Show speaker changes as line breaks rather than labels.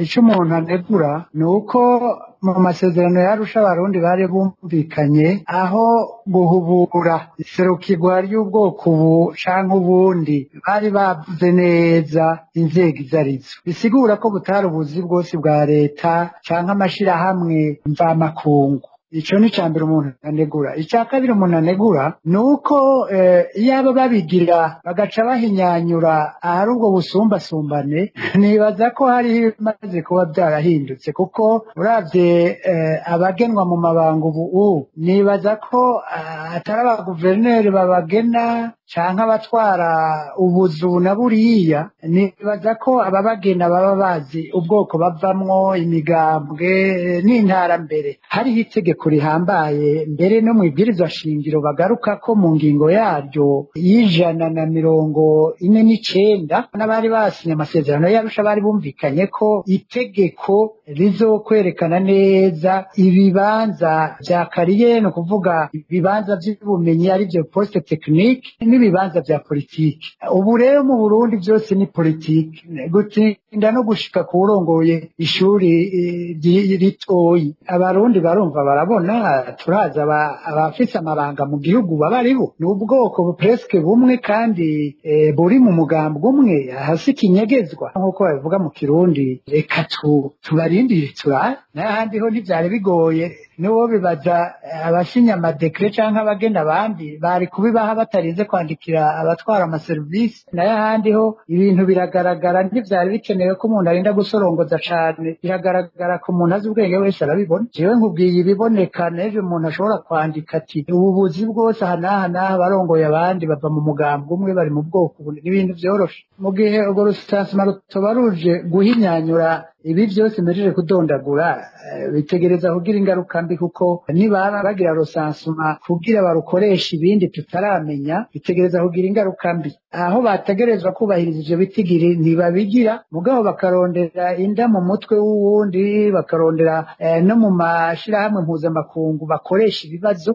icyo umuntu anegura ni uko mu masezerano yarusha abarundi bari bumvikanye aho guhubura iserukirwa ry'ubwoko ubu canke ubundi bari bavuze neza inzego izo arizo, bisigura ko butari ubuzi bwose bwa leta canke amashirahamwe mvamakungu. Ico ni cambere umuntu anegura. Ica kabiri umuntu anegura ni uko iyaba babigira bagaca bahinyanyura ahari ubwo busumbasumbane, nibaza ko hari bimaze kuba byarahindutse, kuko uravye abagenwa mu mabanga ubu nibaza ko atari abaguverineri babagena canke abatwara ubuzu na buriya, nibaza ko ababagena baba bazi ubwoko bavamwo, imigambwe n'intara. Mbere hariho itegeko rihambaye mbere no mu ibwirizwa shingiro bagaruka ko mu ngingo yaryo y'149 n'abari basinye amasezerano yarusha bari bumvikanye ko itegeko rizokwerekana neza ibibanza vya kariyeri, no kuvuga ibibanza vy'ubumenyi ari vyo poste technique n'ibibanza vya politiki. Ubu rero mu Burundi byose ni politiki, gutinda no gushika kurongoye ishuri ritoyi. Abarundi barumva barabona, turaza abafise amabanga mu gihugu baba aribo, ni ubwoko presque bumwe kandi buri mu mugambi umwe, hasi kinyegezwa nk'uko babivuga mu Kirundi. Reka tubarindire turare, n'ahandi ho ntivyari bigoye. N'uwo bibaza abasinya amadekre canke abagenda abandi bari kubibaha batarize kwandikira abatwara amaserivisi. Nayo ahandi ho ibintu biragaragara, ntivyari bikenewe ko umuntu arinda gusorongoza cane, biragaragara ko umuntu azi ubwenge wese arabibona. Jewe nkubwiye ibiboneka, n'ejo umuntu ashobora kwandika ati ububuzi bwose aha n'aha n'aha barongoye abandi bava mu mugambi umwe, bari mu bwoko bune, n'ibintu vyoroshe. Mu gihe urwo rusansuma rutoba ruje guhinyanyura ibi byose mpejeje kudondagura, bitegereza kugira ingaruka mbi, kuko nibaba bagira rusansuma kugira barukoresha ibindi tutaramenya, bitegereza kugira ingaruka mbi. Aho bategerezwa kubahiriza ivyo bitigiri ntibabigira, mugabo bakarondera inda mu mutwe w'uwundi, bakarondera no mu mashirahamwe mpuzamakungu bakoresha ibibazo